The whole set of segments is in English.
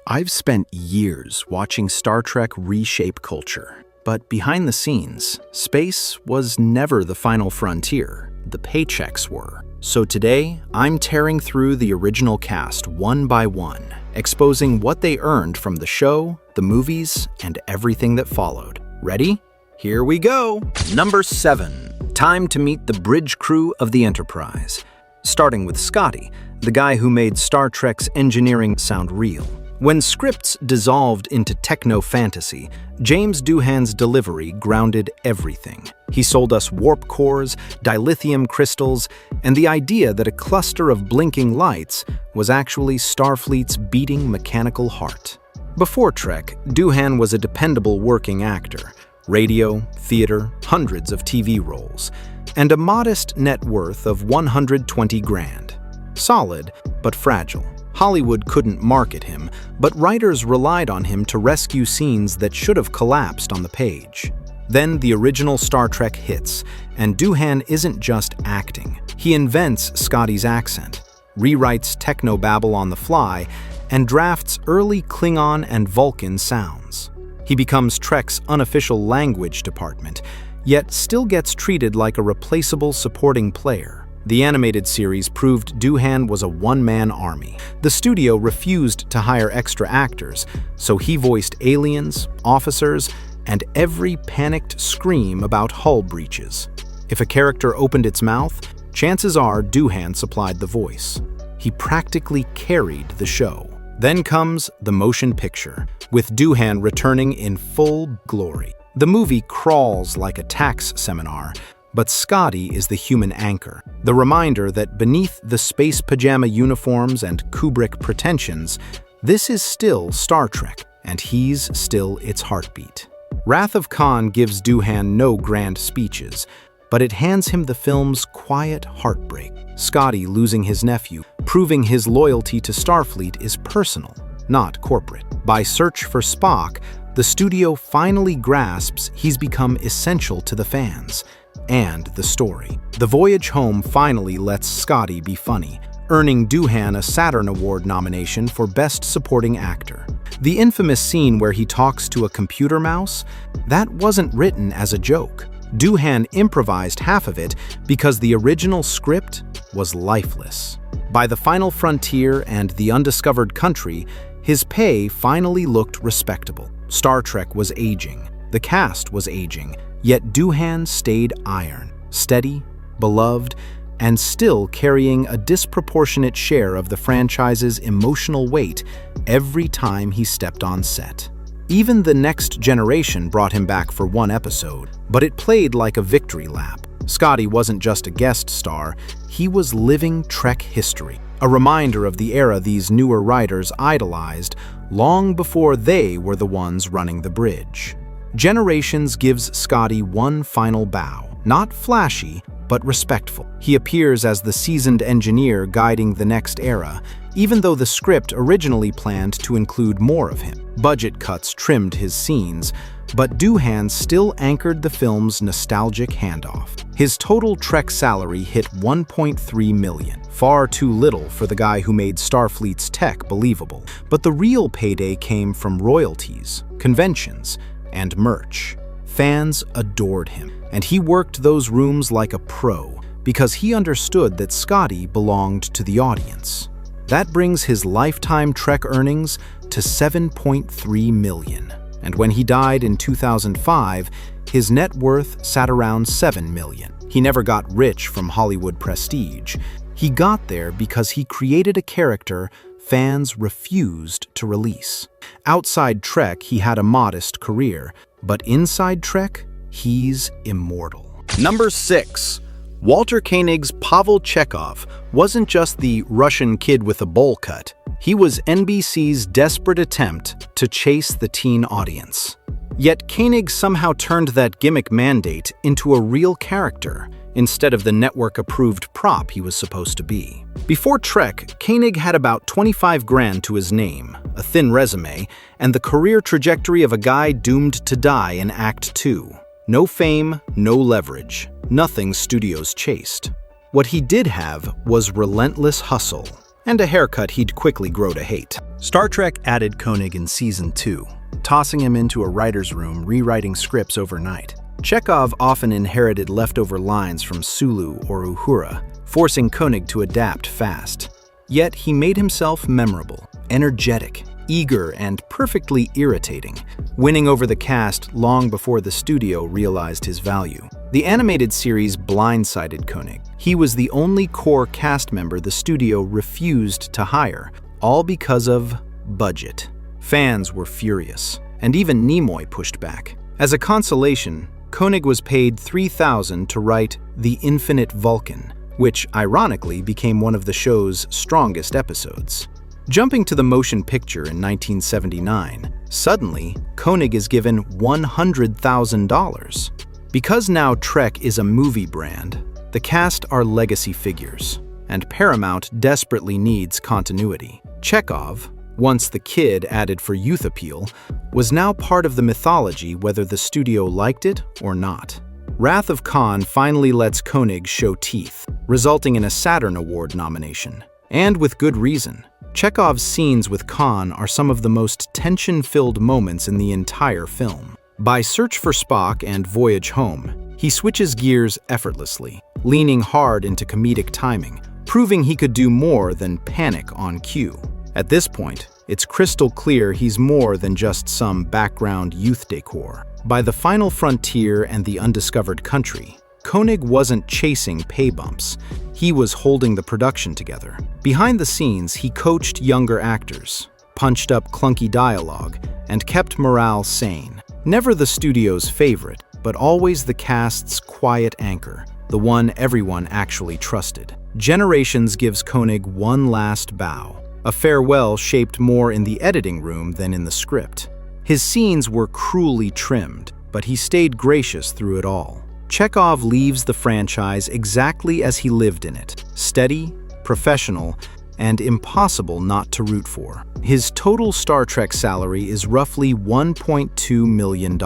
I've spent years watching Star Trek reshape culture, but behind the scenes, space was never the final frontier. The paychecks were. So today, I'm tearing through the original cast one by one, exposing what they earned from the show, the movies, and everything that followed. Ready? Here we go! Number 7. Time to meet the bridge crew of the Enterprise. Starting with Scotty, the guy who made Star Trek's engineering sound real. When scripts dissolved into techno-fantasy, James Doohan's delivery grounded everything. He sold us warp cores, dilithium crystals, and the idea that a cluster of blinking lights was actually Starfleet's beating mechanical heart. Before Trek, Doohan was a dependable working actor. Radio, theater, hundreds of TV roles, and a modest net worth of $120 grand. Solid, but fragile. Hollywood couldn't market him, but writers relied on him to rescue scenes that should have collapsed on the page. Then the original Star Trek hits, and Doohan isn't just acting. He invents Scotty's accent, rewrites technobabble on the fly, and drafts early Klingon and Vulcan sounds. He becomes Trek's unofficial language department, yet still gets treated like a replaceable supporting player. The animated series proved Doohan was a one-man army. The studio refused to hire extra actors, so he voiced aliens, officers, and every panicked scream about hull breaches. If a character opened its mouth, chances are Doohan supplied the voice. He practically carried the show. Then comes the motion picture, with Doohan returning in full glory. The movie crawls like a tax seminar, but Scotty is the human anchor, the reminder that beneath the space pajama uniforms and Kubrick pretensions, this is still Star Trek, and he's still its heartbeat. Wrath of Khan gives Doohan no grand speeches, but it hands him the film's quiet heartbreak. Scotty losing his nephew, proving his loyalty to Starfleet is personal, not corporate. By Search for Spock, the studio finally grasps he's become essential to the fans and the story. The voyage home finally lets Scotty be funny, earning Doohan a Saturn Award nomination for Best Supporting Actor. The infamous scene where he talks to a computer mouse, that wasn't written as a joke. Doohan improvised half of it because the original script was lifeless. By The Final Frontier and The Undiscovered Country, his pay finally looked respectable. Star Trek was aging, the cast was aging, yet Doohan stayed iron, steady, beloved, and still carrying a disproportionate share of the franchise's emotional weight every time he stepped on set. Even The Next Generation brought him back for one episode, but it played like a victory lap. Scotty wasn't just a guest star, he was living Trek history, a reminder of the era these newer writers idolized long before they were the ones running the bridge. Generations gives Scotty one final bow, not flashy, but respectful. He appears as the seasoned engineer guiding the next era, even though the script originally planned to include more of him. Budget cuts trimmed his scenes, but Doohan still anchored the film's nostalgic handoff. His total Trek salary hit $1.3 million, far too little for the guy who made Starfleet's tech believable. But the real payday came from royalties, conventions, and merch. Fans adored him, and he worked those rooms like a pro because he understood that Scotty belonged to the audience. That brings his lifetime Trek earnings to $7.3 million. And when he died in 2005, his net worth sat around $7 million. He never got rich from Hollywood prestige. He got there because he created a character fans refused to release. Outside Trek, he had a modest career, but inside Trek, he's immortal. Number 6. Walter Koenig's Pavel Chekov wasn't just the Russian kid with a bowl cut. He was NBC's desperate attempt to chase the teen audience. Yet Koenig somehow turned that gimmick mandate into a real character, instead of the network-approved prop he was supposed to be. Before Trek, Koenig had about 25 grand to his name, a thin resume, and the career trajectory of a guy doomed to die in Act 2. No fame, no leverage, nothing studios chased. What he did have was relentless hustle, and a haircut he'd quickly grow to hate. Star Trek added Koenig in Season 2, tossing him into a writer's room rewriting scripts overnight. Chekov often inherited leftover lines from Sulu or Uhura, forcing Koenig to adapt fast. Yet he made himself memorable, energetic, eager, and perfectly irritating, winning over the cast long before the studio realized his value. The animated series blindsided Koenig. He was the only core cast member the studio refused to hire, all because of budget. Fans were furious, and even Nimoy pushed back. As a consolation, Koenig was paid $3,000 to write The Infinite Vulcan, which ironically became one of the show's strongest episodes. Jumping to the motion picture in 1979, suddenly, Koenig is given $100,000. Because now Trek is a movie brand, the cast are legacy figures, and Paramount desperately needs continuity. Chekov, once the kid added for youth appeal, was now part of the mythology whether the studio liked it or not. Wrath of Khan finally lets Koenig show teeth, resulting in a Saturn Award nomination. And with good reason. Chekov's scenes with Khan are some of the most tension-filled moments in the entire film. By Search for Spock and Voyage Home, he switches gears effortlessly, leaning hard into comedic timing, proving he could do more than panic on cue. At this point, it's crystal clear he's more than just some background youth decor. By The Final Frontier and The Undiscovered Country, Koenig wasn't chasing pay bumps. He was holding the production together. Behind the scenes, he coached younger actors, punched up clunky dialogue, and kept morale sane. Never the studio's favorite, but always the cast's quiet anchor, the one everyone actually trusted. Generations gives Koenig one last bow, a farewell shaped more in the editing room than in the script. His scenes were cruelly trimmed, but he stayed gracious through it all. Chekov leaves the franchise exactly as he lived in it, steady, professional, and impossible not to root for. His total Star Trek salary is roughly $1.2 million,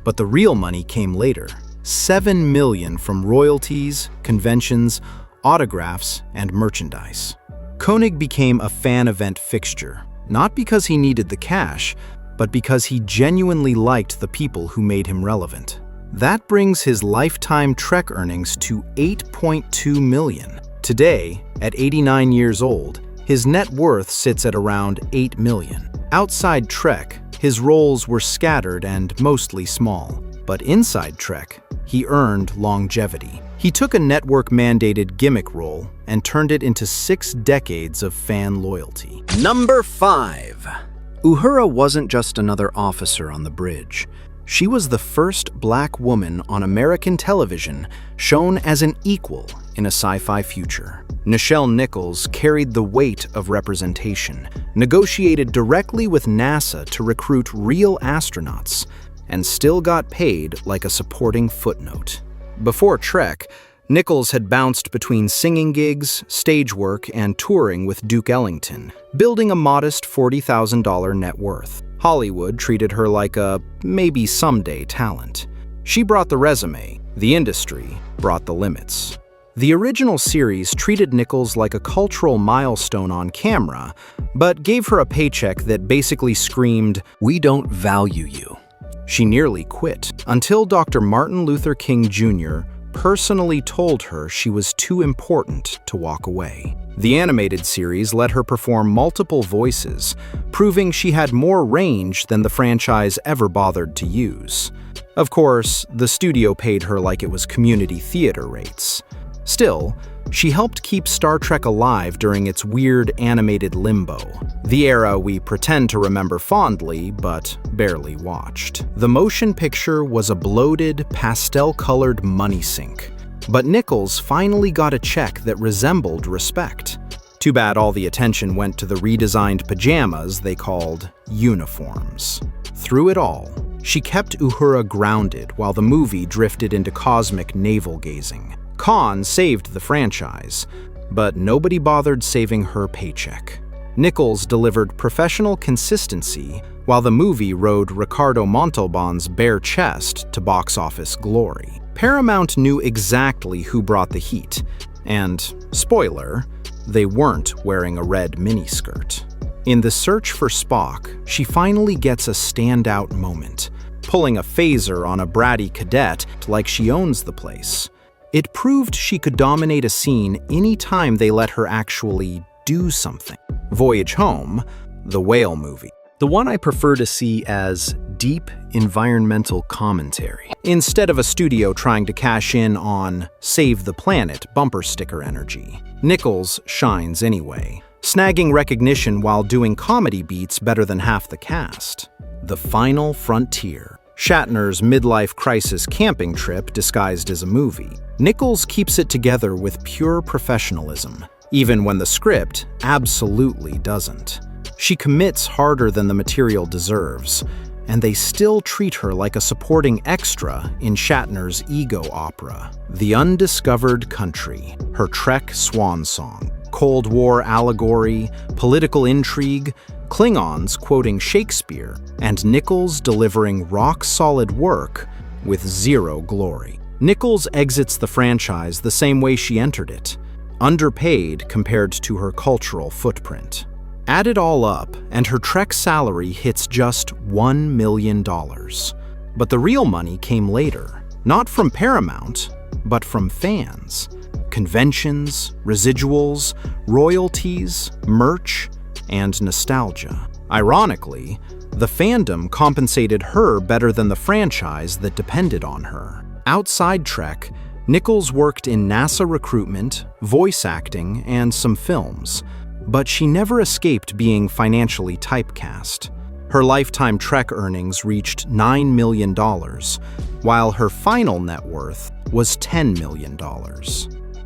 but the real money came later, $7 million from royalties, conventions, autographs, and merchandise. Koenig became a fan event fixture, not because he needed the cash, but because he genuinely liked the people who made him relevant. That brings his lifetime Trek earnings to $8.2 million. Today, at 89 years old, his net worth sits at around $8 million. Outside Trek, his roles were scattered and mostly small. But inside Trek, he earned longevity. He took a network-mandated gimmick role and turned it into 6 decades of fan loyalty. Number 5. Uhura wasn't just another officer on the bridge. She was the first black woman on American television shown as an equal in a sci-fi future. Nichelle Nichols carried the weight of representation, negotiated directly with NASA to recruit real astronauts, and still got paid like a supporting footnote. Before Trek, Nichols had bounced between singing gigs, stage work, and touring with Duke Ellington, building a modest $40,000 net worth. Hollywood treated her like a maybe someday talent. She brought the resume, the industry brought the limits. The original series treated Nichols like a cultural milestone on camera, but gave her a paycheck that basically screamed, "We don't value you." She nearly quit, until Dr. Martin Luther King Jr. personally told her she was too important to walk away. The animated series let her perform multiple voices, proving she had more range than the franchise ever bothered to use. Of course, the studio paid her like it was community theater rates. Still, she helped keep Star Trek alive during its weird animated limbo, the era we pretend to remember fondly but barely watched. The motion picture was a bloated, pastel-colored money sink, but Nichols finally got a check that resembled respect. Too bad all the attention went to the redesigned pajamas they called uniforms. Through it all, she kept Uhura grounded while the movie drifted into cosmic navel-gazing. Khan saved the franchise, but nobody bothered saving her paycheck. Nichols delivered professional consistency, while the movie rode Ricardo Montalban's bare chest to box office glory. Paramount knew exactly who brought the heat, and, spoiler, they weren't wearing a red miniskirt. In the search for Spock, she finally gets a standout moment, pulling a phaser on a bratty cadet like she owns the place. It proved she could dominate a scene anytime they let her actually do something. Voyage Home, the whale movie. The one I prefer to see as deep environmental commentary, instead of a studio trying to cash in on Save the Planet bumper sticker energy. Nichols shines anyway, snagging recognition while doing comedy beats better than half the cast. The Final Frontier. Shatner's midlife crisis camping trip disguised as a movie. Nichols keeps it together with pure professionalism, even when the script absolutely doesn't. She commits harder than the material deserves, and they still treat her like a supporting extra in Shatner's ego opera. The Undiscovered Country, her Trek swan song, Cold War allegory, political intrigue, Klingons quoting Shakespeare, and Nichols delivering rock-solid work with zero glory. Nichols exits the franchise the same way she entered it, underpaid compared to her cultural footprint. Add it all up, and her Trek salary hits just $1 million. But the real money came later, not from Paramount, but from fans. Conventions, residuals, royalties, merch, and nostalgia. Ironically, the fandom compensated her better than the franchise that depended on her. Outside Trek, Nichols worked in NASA recruitment, voice acting, and some films, but she never escaped being financially typecast. Her lifetime Trek earnings reached $9 million, while her final net worth was $10 million.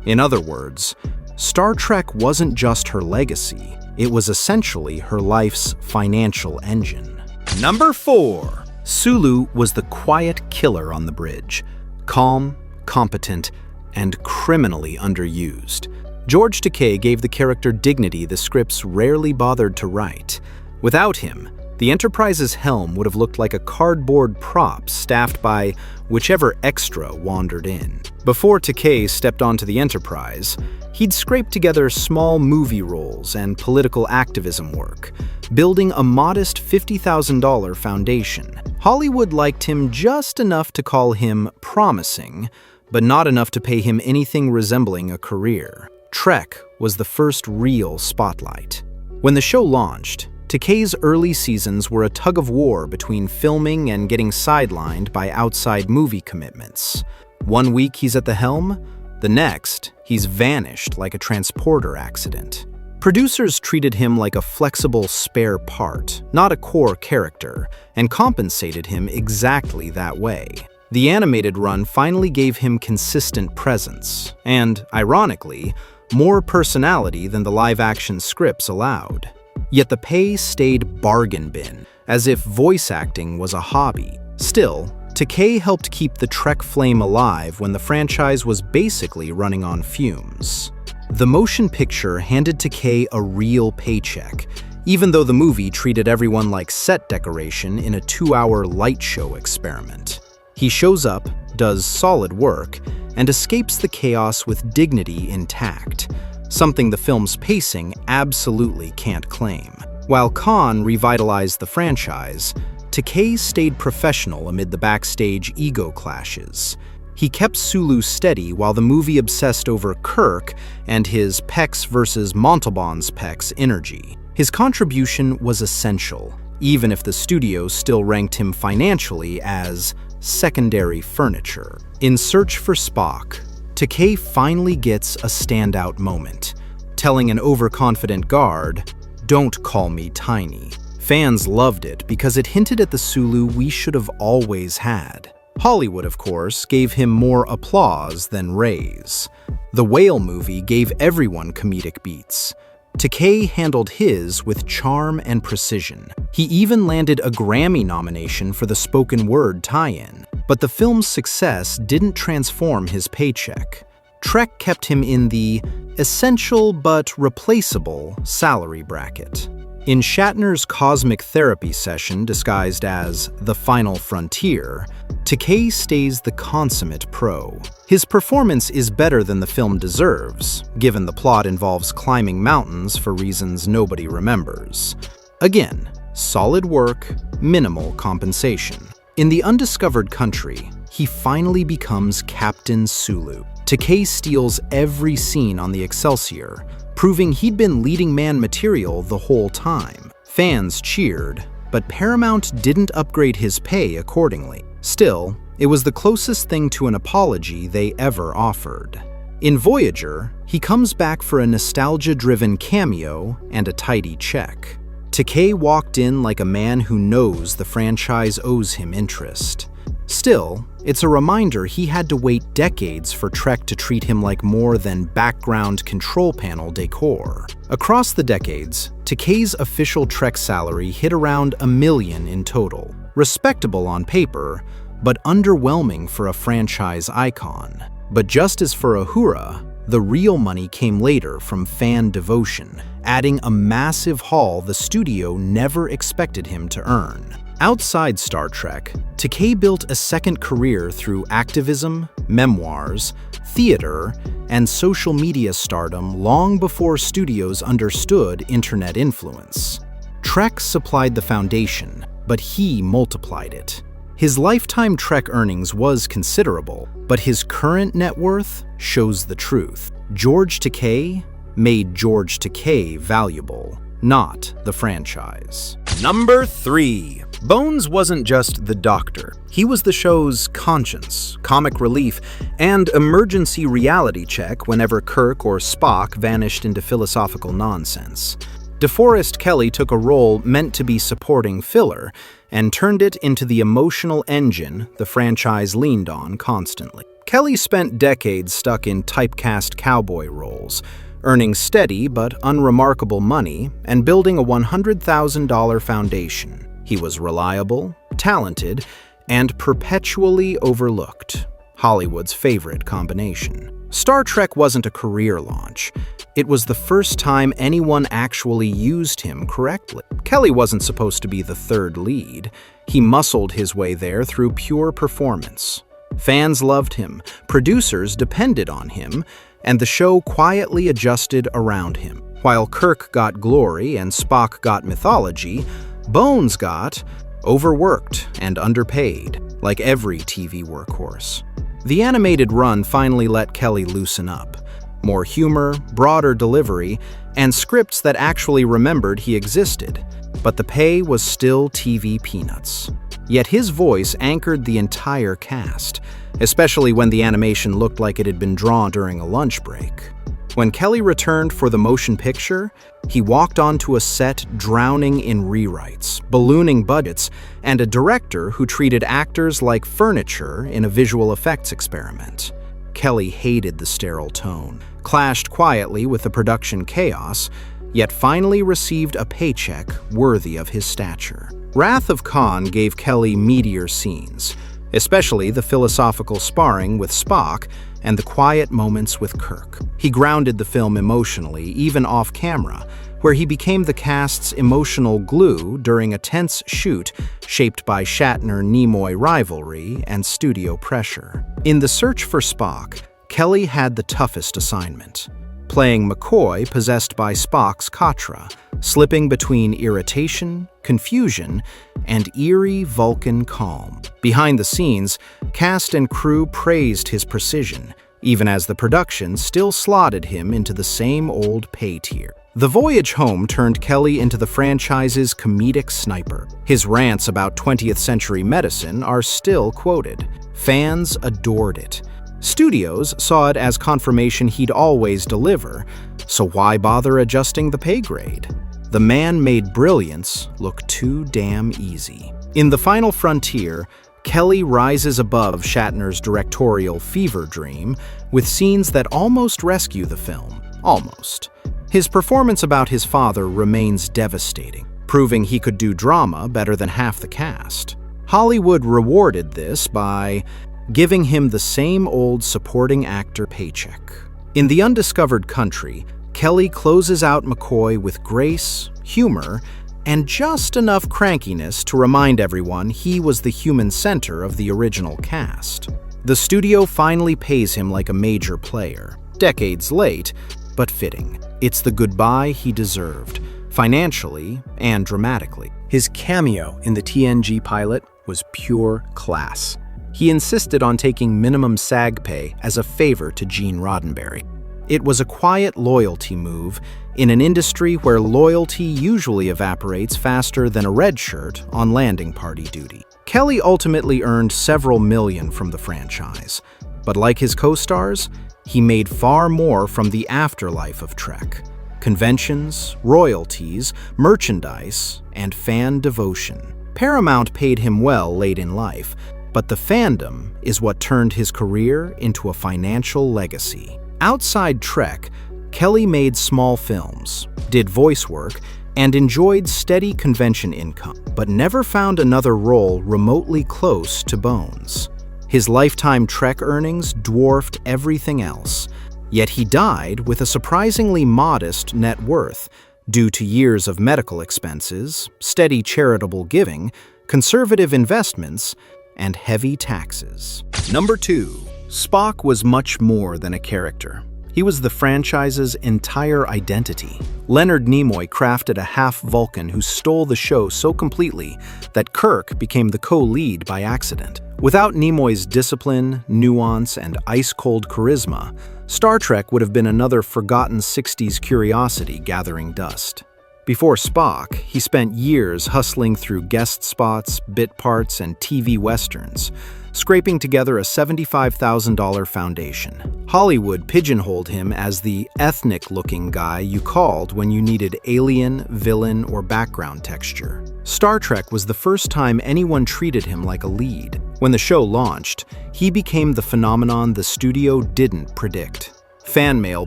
In other words, Star Trek wasn't just her legacy, it was essentially her life's financial engine. Number 4. Sulu was the quiet killer on the bridge. Calm, competent, and criminally underused. George Takei gave the character dignity the scripts rarely bothered to write. Without him, the Enterprise's helm would have looked like a cardboard prop staffed by whichever extra wandered in. Before Takei stepped onto the Enterprise, he'd scraped together small movie roles and political activism work, building a modest $50,000 foundation. Hollywood liked him just enough to call him promising, but not enough to pay him anything resembling a career. Trek was the first real spotlight. When the show launched, Takei's early seasons were a tug-of-war between filming and getting sidelined by outside movie commitments. One week he's at the helm, the next, he's vanished like a transporter accident. Producers treated him like a flexible spare part, not a core character, and compensated him exactly that way. The animated run finally gave him consistent presence, and, ironically, more personality than the live-action scripts allowed. Yet the pay stayed bargain bin, as if voice acting was a hobby. Still, Takei helped keep the Trek flame alive when the franchise was basically running on fumes. The motion picture handed Takei a real paycheck, even though the movie treated everyone like set decoration in a 2-hour light show experiment. He shows up, does solid work, and escapes the chaos with dignity intact, something the film's pacing absolutely can't claim. While Khan revitalized the franchise, Takei stayed professional amid the backstage ego clashes. He kept Sulu steady while the movie obsessed over Kirk and his Pex versus Montalban's Pex energy. His contribution was essential, even if the studio still ranked him financially as secondary furniture. In Search for Spock, Takei finally gets a standout moment, telling an overconfident guard, "Don't call me tiny." Fans loved it because it hinted at the Sulu we should have always had. Hollywood, of course, gave him more applause than raise. The Whale movie gave everyone comedic beats. Takei handled his with charm and precision. He even landed a Grammy nomination for the spoken word tie-in. But the film's success didn't transform his paycheck. Trek kept him in the essential but replaceable salary bracket. In Shatner's cosmic therapy session disguised as The Final Frontier, Takei stays the consummate pro. His performance is better than the film deserves, given the plot involves climbing mountains for reasons nobody remembers. Again, solid work, minimal compensation. In The Undiscovered Country, he finally becomes Captain Sulu. Takei steals every scene on the Excelsior, proving he'd been leading man material the whole time. Fans cheered, but Paramount didn't upgrade his pay accordingly. Still, it was the closest thing to an apology they ever offered. In Voyager, he comes back for a nostalgia-driven cameo and a tidy check. Takei walked in like a man who knows the franchise owes him interest. Still, it's a reminder he had to wait decades for Trek to treat him like more than background control panel decor. Across the decades, Takei's official Trek salary hit around $1 million in total. Respectable on paper, but underwhelming for a franchise icon. But just as for Uhura, the real money came later from fan devotion, adding a massive haul the studio never expected him to earn. Outside Star Trek, Takei built a second career through activism, memoirs, theater, and social media stardom long before studios understood internet influence. Trek supplied the foundation, but he multiplied it. His lifetime Trek earnings was considerable, but his current net worth shows the truth. George Takei made George Takei valuable, not the franchise. Number 3. Bones wasn't just the doctor. He was the show's conscience, comic relief, and emergency reality check whenever Kirk or Spock vanished into philosophical nonsense. DeForest Kelley took a role meant to be supporting filler and turned it into the emotional engine the franchise leaned on constantly. Kelley spent decades stuck in typecast cowboy roles, earning steady but unremarkable money and building a $100,000 foundation. He was reliable, talented, and perpetually overlooked. Hollywood's favorite combination. Star Trek wasn't a career launch. It was the first time anyone actually used him correctly. Kelley wasn't supposed to be the third lead. He muscled his way there through pure performance. Fans loved him, producers depended on him, and the show quietly adjusted around him. While Kirk got glory and Spock got mythology, Bones got overworked and underpaid, like every TV workhorse. The animated run finally let Kelley loosen up. More humor, broader delivery, and scripts that actually remembered he existed. But the pay was still TV peanuts. Yet his voice anchored the entire cast, especially when the animation looked like it had been drawn during a lunch break. When Kelley returned for the motion picture, he walked onto a set drowning in rewrites, ballooning budgets, and a director who treated actors like furniture in a visual effects experiment. Kelley hated the sterile tone, clashed quietly with the production chaos, yet finally received a paycheck worthy of his stature. Wrath of Khan gave Kelley meatier scenes, especially the philosophical sparring with Spock and the quiet moments with Kirk. He grounded the film emotionally, even off-camera, where he became the cast's emotional glue during a tense shoot shaped by Shatner-Nimoy rivalry and studio pressure. In The Search for Spock, Kelley had the toughest assignment, playing McCoy possessed by Spock's Katra, slipping between irritation, confusion, and eerie Vulcan calm. Behind the scenes, cast and crew praised his precision, even as the production still slotted him into the same old pay tier. The voyage home turned Kelley into the franchise's comedic sniper. His rants about 20th century medicine are still quoted. Fans adored it. Studios saw it as confirmation he'd always deliver, so why bother adjusting the pay grade? The man made brilliance look too damn easy. In The Final Frontier, Kelley rises above Shatner's directorial fever dream with scenes that almost rescue the film. Almost. His performance about his father remains devastating, proving he could do drama better than half the cast. Hollywood rewarded this by giving him the same old supporting actor paycheck. In The Undiscovered Country, Kelley closes out McCoy with grace, humor, and just enough crankiness to remind everyone he was the human center of the original cast. The studio finally pays him like a major player. Decades late, but fitting. It's the goodbye he deserved, financially and dramatically. His cameo in the TNG pilot was pure class. He insisted on taking minimum SAG pay as a favor to Gene Roddenberry. It was a quiet loyalty move in an industry where loyalty usually evaporates faster than a red shirt on landing party duty. Kelly ultimately earned several million from the franchise, but like his co-stars, he made far more from the afterlife of Trek. Conventions, royalties, merchandise, and fan devotion. Paramount paid him well late in life, but the fandom is what turned his career into a financial legacy. Outside Trek, Kelly made small films, did voice work, and enjoyed steady convention income, but never found another role remotely close to Bones. His lifetime Trek earnings dwarfed everything else, yet he died with a surprisingly modest net worth due to years of medical expenses, steady charitable giving, conservative investments, and heavy taxes. Number 2. Spock was much more than a character. He was the franchise's entire identity. Leonard Nimoy crafted a half-Vulcan who stole the show so completely that Kirk became the co-lead by accident. Without Nimoy's discipline, nuance, and ice-cold charisma, Star Trek would have been another forgotten 60s curiosity gathering dust. Before Spock, he spent years hustling through guest spots, bit parts, and TV westerns, scraping together a $75,000 foundation. Hollywood pigeonholed him as the ethnic-looking guy you called when you needed alien, villain, or background texture. Star Trek was the first time anyone treated him like a lead. When the show launched, he became the phenomenon the studio didn't predict. Fan mail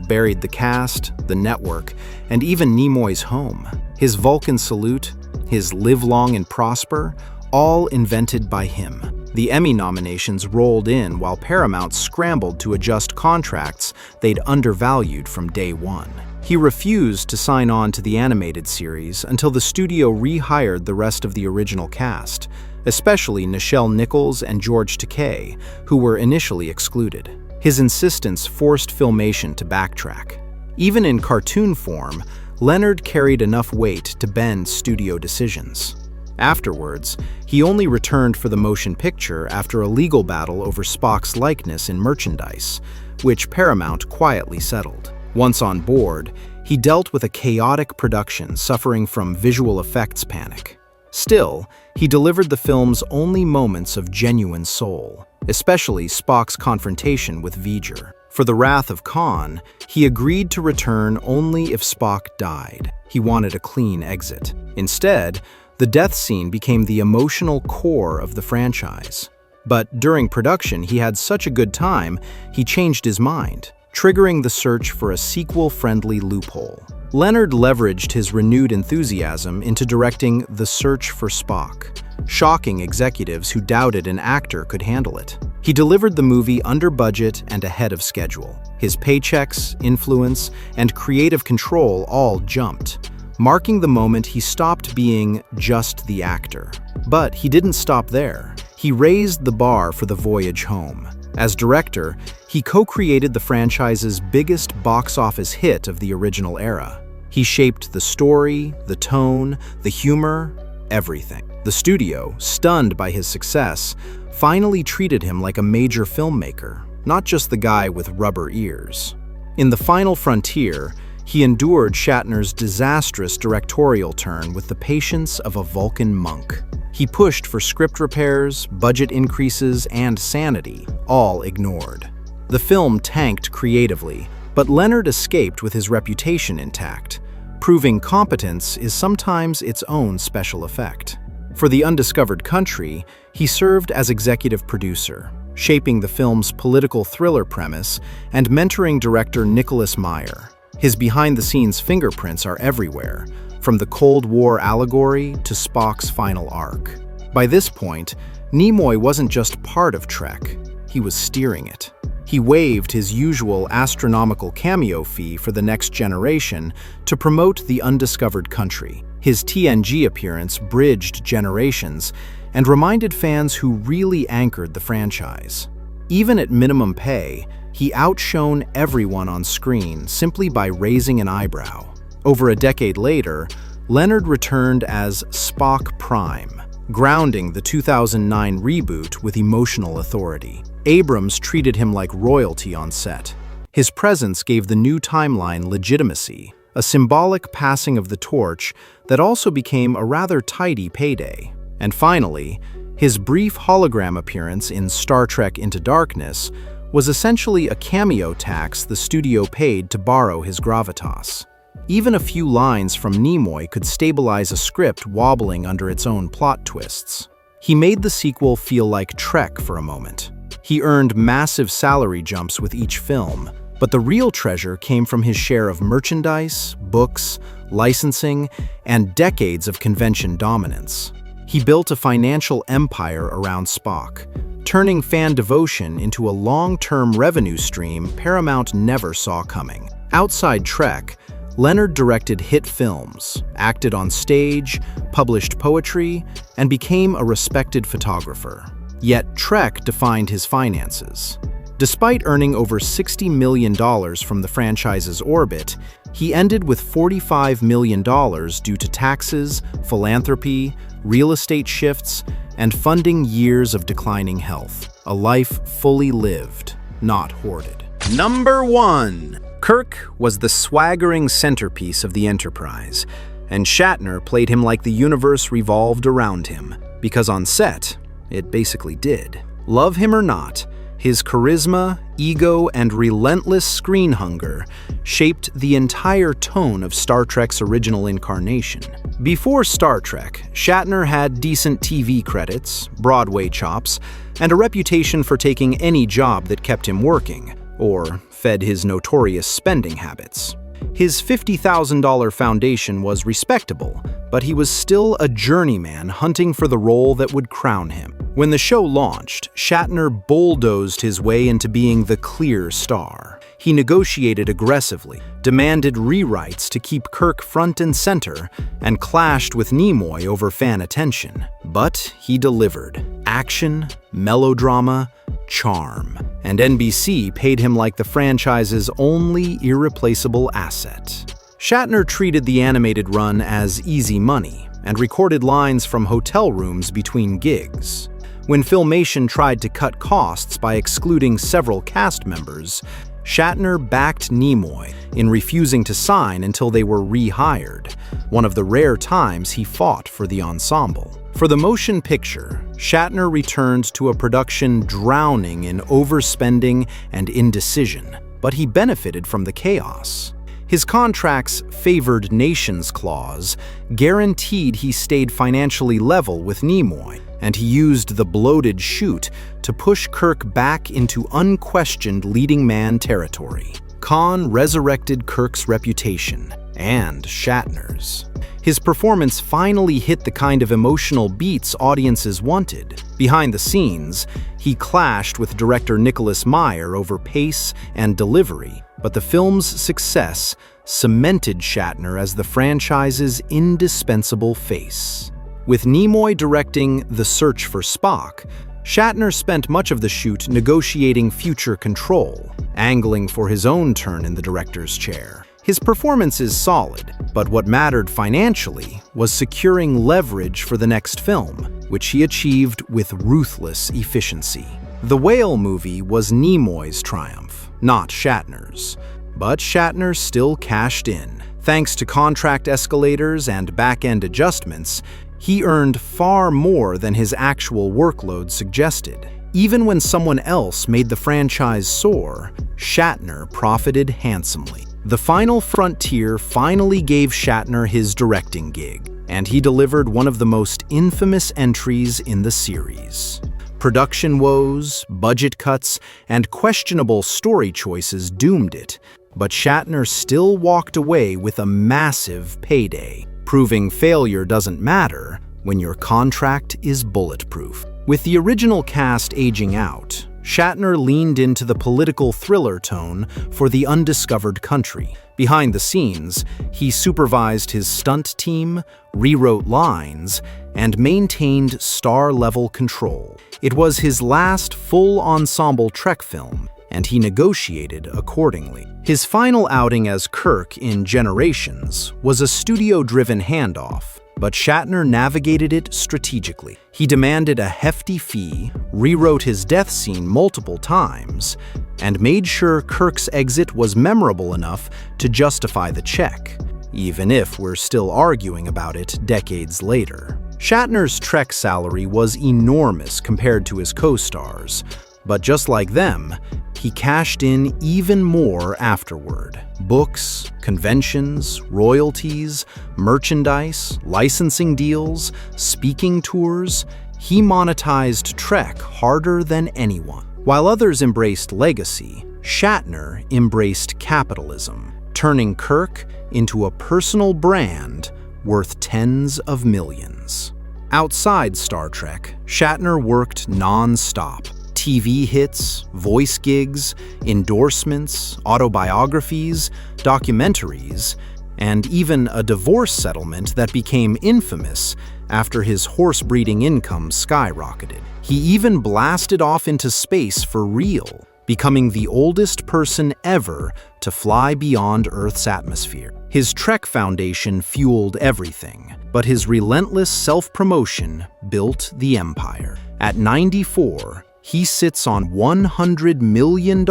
buried the cast, the network, and even Nimoy's home. His Vulcan salute, his live long and prosper, all invented by him. The Emmy nominations rolled in while Paramount scrambled to adjust contracts they'd undervalued from day one. He refused to sign on to the animated series until the studio rehired the rest of the original cast, especially Nichelle Nichols and George Takei, who were initially excluded. His insistence forced Filmation to backtrack. Even in cartoon form, Leonard carried enough weight to bend studio decisions. Afterwards, he only returned for the motion picture after a legal battle over Spock's likeness in merchandise, which Paramount quietly settled. Once on board, he dealt with a chaotic production suffering from visual effects panic. Still, he delivered the film's only moments of genuine soul, especially Spock's confrontation with V'ger. For the Wrath of Khan, he agreed to return only if Spock died. He wanted a clean exit. Instead, the death scene became the emotional core of the franchise. But during production, he had such a good time, he changed his mind, triggering the search for a sequel-friendly loophole. Leonard leveraged his renewed enthusiasm into directing The Search for Spock, shocking executives who doubted an actor could handle it. He delivered the movie under budget and ahead of schedule. His paychecks, influence, and creative control all jumped, marking the moment he stopped being just the actor. But he didn't stop there. He raised the bar for the voyage home. As director, he co-created the franchise's biggest box office hit of the original era. He shaped the story, the tone, the humor, everything. The studio, stunned by his success, finally treated him like a major filmmaker, not just the guy with rubber ears. In The Final Frontier, he endured Shatner's disastrous directorial turn with the patience of a Vulcan monk. He pushed for script repairs, budget increases, and sanity, all ignored. The film tanked creatively, but Leonard escaped with his reputation intact, proving competence is sometimes its own special effect. For The Undiscovered Country, he served as executive producer, shaping the film's political thriller premise and mentoring director Nicholas Meyer. His behind-the-scenes fingerprints are everywhere, from the Cold War allegory to Spock's final arc. By this point, Nimoy wasn't just part of Trek, he was steering it. He waived his usual astronomical cameo fee for The Next Generation to promote The Undiscovered Country, His TNG appearance bridged generations and reminded fans who really anchored the franchise. Even at minimum pay, he outshone everyone on screen simply by raising an eyebrow. Over a decade later, Leonard returned as Spock Prime, grounding the 2009 reboot with emotional authority. Abrams treated him like royalty on set. His presence gave the new timeline legitimacy, a symbolic passing of the torch that also became a rather tidy payday. And finally, his brief hologram appearance in Star Trek Into Darkness was essentially a cameo tax the studio paid to borrow his gravitas. Even a few lines from Nimoy could stabilize a script wobbling under its own plot twists. He made the sequel feel like Trek for a moment. He earned massive salary jumps with each film, but the real treasure came from his share of merchandise, books, licensing, and decades of convention dominance. He built a financial empire around Spock, turning fan devotion into a long-term revenue stream Paramount never saw coming. Outside Trek, Leonard directed hit films, acted on stage, published poetry, and became a respected photographer. Yet Trek defined his finances. Despite earning over $60 million from the franchise's orbit, he ended with $45 million due to taxes, philanthropy, real estate shifts, and funding years of declining health. A life fully lived, not hoarded. Number 1. Kirk was the swaggering centerpiece of the Enterprise, and Shatner played him like the universe revolved around him, because on set, it basically did. Love him or not, his charisma, ego, and relentless screen hunger shaped the entire tone of Star Trek's original incarnation. Before Star Trek, Shatner had decent TV credits, Broadway chops, and a reputation for taking any job that kept him working, or fed his notorious spending habits. His $50,000 foundation was respectable, but he was still a journeyman hunting for the role that would crown him. When the show launched, Shatner bulldozed his way into being the clear star. He negotiated aggressively, demanded rewrites to keep Kirk front and center, and clashed with Nimoy over fan attention. But he delivered. Action, melodrama, charm. And NBC paid him like the franchise's only irreplaceable asset. Shatner treated the animated run as easy money and recorded lines from hotel rooms between gigs. When Filmation tried to cut costs by excluding several cast members, Shatner backed Nimoy in refusing to sign until they were rehired, one of the rare times he fought for the ensemble. For the motion picture, Shatner returned to a production drowning in overspending and indecision, but he benefited from the chaos. His contract's favored nations clause guaranteed he stayed financially level with Nimoy, and he used the bloated chute to push Kirk back into unquestioned leading man territory. Khan resurrected Kirk's reputation, and Shatner's. His performance finally hit the kind of emotional beats audiences wanted. Behind the scenes, he clashed with director Nicholas Meyer over pace and delivery, but the film's success cemented Shatner as the franchise's indispensable face. With Nimoy directing The Search for Spock, Shatner spent much of the shoot negotiating future control, angling for his own turn in the director's chair. His performance is solid, but what mattered financially was securing leverage for the next film, which he achieved with ruthless efficiency. The Whale movie was Nimoy's triumph, not Shatner's. But Shatner still cashed in. Thanks to contract escalators and back-end adjustments, he earned far more than his actual workload suggested. Even when someone else made the franchise soar, Shatner profited handsomely. The Final Frontier finally gave Shatner his directing gig, and he delivered one of the most infamous entries in the series. Production woes, budget cuts, and questionable story choices doomed it, but Shatner still walked away with a massive payday, proving failure doesn't matter when your contract is bulletproof. With the original cast aging out, Shatner leaned into the political thriller tone for the undiscovered country. Behind the scenes, he supervised his stunt team, rewrote lines, and maintained star-level control. It was his last full-ensemble Trek film, and he negotiated accordingly. His final outing as Kirk in Generations was a studio-driven handoff, but Shatner navigated it strategically. He demanded a hefty fee, rewrote his death scene multiple times, and made sure Kirk's exit was memorable enough to justify the check, even if we're still arguing about it decades later. Shatner's Trek salary was enormous compared to his co-stars, but just like them, he cashed in even more afterward. Books, conventions, royalties, merchandise, licensing deals, speaking tours. He monetized Trek harder than anyone. While others embraced legacy, Shatner embraced capitalism, turning Kirk into a personal brand worth tens of millions. Outside Star Trek, Shatner worked non-stop. TV hits, voice gigs, endorsements, autobiographies, documentaries, and even a divorce settlement that became infamous after his horse-breeding income skyrocketed. He even blasted off into space for real, becoming the oldest person ever to fly beyond Earth's atmosphere. His Trek Foundation fueled everything, but his relentless self-promotion built the empire. At 94, he sits on $100 million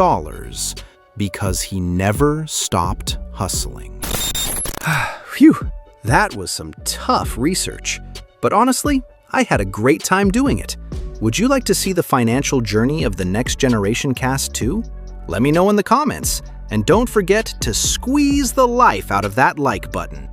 because he never stopped hustling. Phew, that was some tough research. But honestly, I had a great time doing it. Would you like to see the financial journey of the Next Generation cast too? Let me know in the comments. And don't forget to squeeze the life out of that like button.